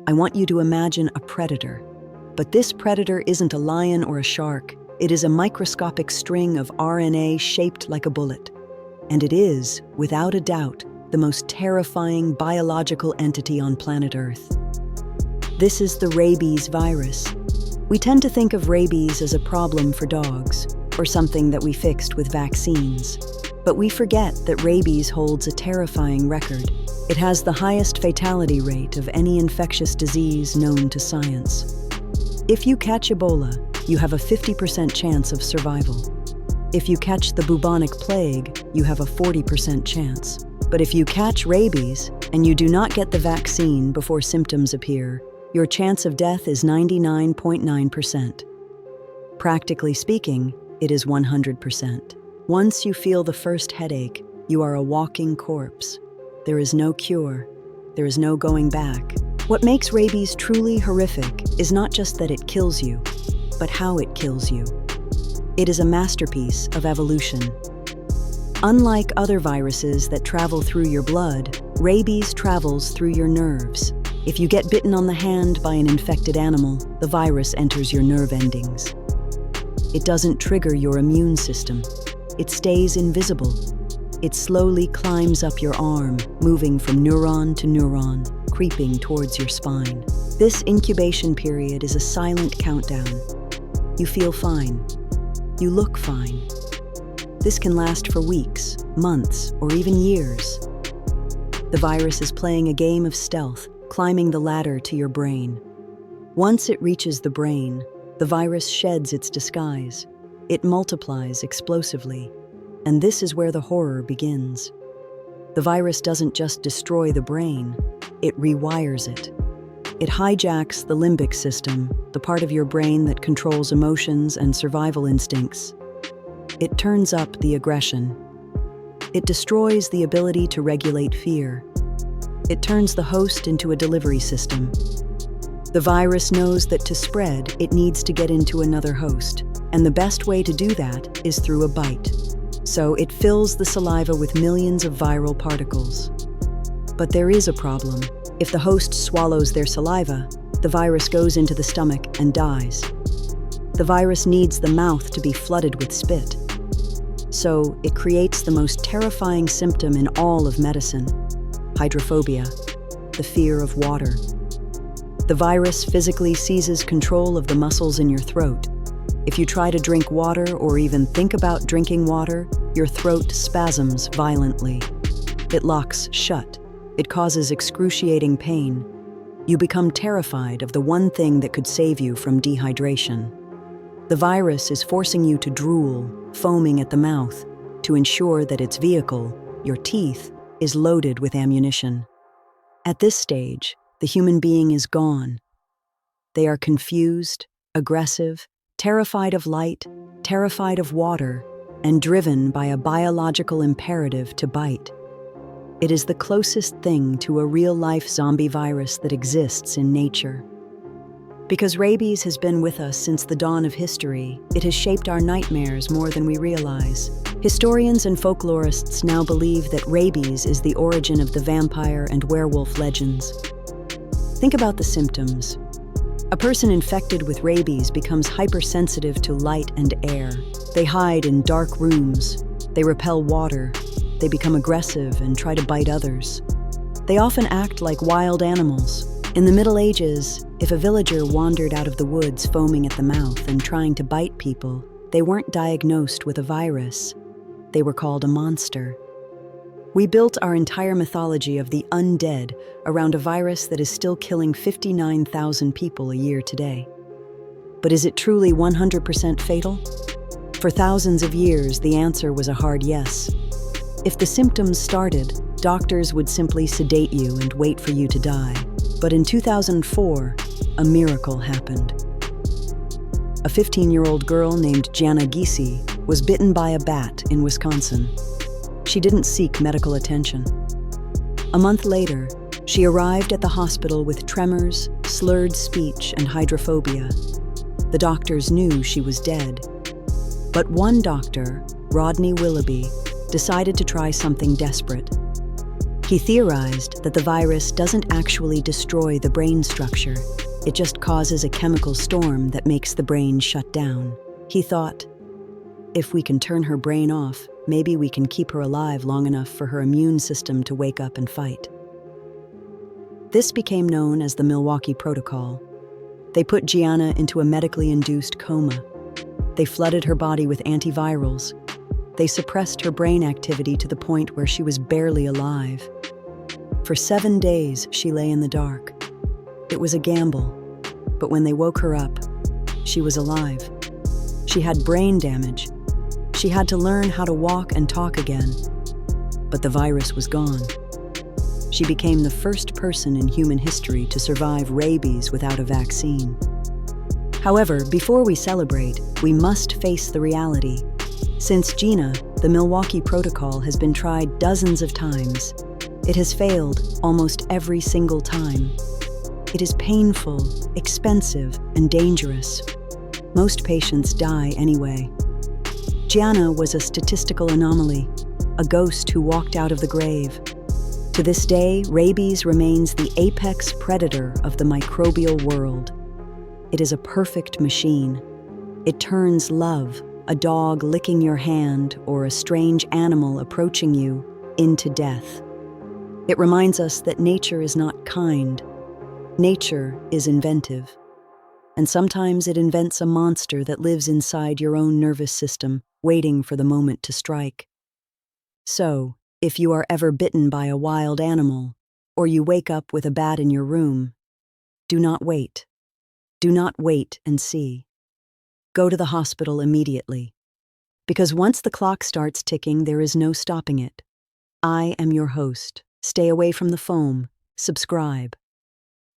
I want you to imagine a predator. But this predator isn't a lion or a shark. It is a microscopic string of RNA shaped like a bullet. And it is, without a doubt, the most terrifying biological entity on planet Earth. This is the rabies virus. We tend to think of rabies as a problem for dogs, or something that we fixed with vaccines. But we forget that rabies holds a terrifying record. It has the highest fatality rate of any infectious disease known to science. If you catch Ebola, you have a 50% chance of survival. If you catch the bubonic plague, you have a 40% chance. But if you catch rabies and you do not get the vaccine before symptoms appear, your chance of death is 99.9%. Practically speaking, it is 100%. Once you feel the first headache, you are a walking corpse. There is no cure. There is no going back. What makes rabies truly horrific is not just that it kills you, but how it kills you. It is a masterpiece of evolution. Unlike other viruses that travel through your blood, rabies travels through your nerves. If you get bitten on the hand by an infected animal, the virus enters your nerve endings. It doesn't trigger your immune system. It stays invisible. It slowly climbs up your arm, moving from neuron to neuron, creeping towards your spine. This incubation period is a silent countdown. You feel fine. You look fine. This can last for weeks, months, or even years. The virus is playing a game of stealth, climbing the ladder to your brain. Once it reaches the brain, the virus sheds its disguise. It multiplies explosively, and this is where the horror begins. The virus doesn't just destroy the brain, it rewires it. It hijacks the limbic system, the part of your brain that controls emotions and survival instincts. It turns up the aggression. It destroys the ability to regulate fear. It turns the host into a delivery system. The virus knows that to spread, it needs to get into another host, and the best way to do that is through a bite. So it fills the saliva with millions of viral particles. But there is a problem. If the host swallows their saliva, the virus goes into the stomach and dies. The virus needs the mouth to be flooded with spit. So it creates the most terrifying symptom in all of medicine: hydrophobia, the fear of water. The virus physically seizes control of the muscles in your throat. If you try to drink water or even think about drinking water, your throat spasms violently. It locks shut. It causes excruciating pain. You become terrified of the one thing that could save you from dehydration. The virus is forcing you to drool, foaming at the mouth, to ensure that its vehicle, your teeth, is loaded with ammunition. At this stage, the human being is gone. They are confused, aggressive, terrified of light, terrified of water, and driven by a biological imperative to bite. It is the closest thing to a real-life zombie virus that exists in nature. Because rabies has been with us since the dawn of history, it has shaped our nightmares more than we realize. Historians and folklorists now believe that rabies is the origin of the vampire and werewolf legends. Think about the symptoms. A person infected with rabies becomes hypersensitive to light and air. They hide in dark rooms. They repel water. They become aggressive and try to bite others. They often act like wild animals. In the Middle Ages, if a villager wandered out of the woods foaming at the mouth and trying to bite people, they weren't diagnosed with a virus. They were called a monster. We built our entire mythology of the undead around a virus that is still killing 59,000 people a year today. But is it truly 100% fatal? For thousands of years, the answer was a hard yes. If the symptoms started, doctors would simply sedate you and wait for you to die. But in 2004, a miracle happened. A 15-year-old girl named Jeanna Giese was bitten by a bat in Wisconsin. She didn't seek medical attention. A month later, she arrived at the hospital with tremors, slurred speech, and hydrophobia. The doctors knew she was dead. But one doctor, Rodney Willoughby, decided to try something desperate. He theorized that the virus doesn't actually destroy the brain structure. It just causes a chemical storm that makes the brain shut down. He thought, if we can turn her brain off, maybe we can keep her alive long enough for her immune system to wake up and fight. This became known as the Milwaukee Protocol. They put Jeanna into a medically induced coma. They flooded her body with antivirals. They suppressed her brain activity to the point where she was barely alive. For 7 days, she lay in the dark. It was a gamble, but when they woke her up, she was alive. She had brain damage. She had to learn how to walk and talk again. But the virus was gone. She became the first person in human history to survive rabies without a vaccine. However, before we celebrate, we must face the reality. Since Jeanna, the Milwaukee Protocol has been tried dozens of times. It has failed almost every single time. It is painful, expensive, and dangerous. Most patients die anyway. Jeanna was a statistical anomaly, a ghost who walked out of the grave. To this day, rabies remains the apex predator of the microbial world. It is a perfect machine. It turns love, a dog licking your hand or a strange animal approaching you, into death. It reminds us that nature is not kind. Nature is inventive. And sometimes it invents a monster that lives inside your own nervous system, waiting for the moment to strike. So, if you are ever bitten by a wild animal, or you wake up with a bat in your room, do not wait. Do not wait and see. Go to the hospital immediately. Because once the clock starts ticking, there is no stopping it. I am your host. Stay away from the foam. Subscribe.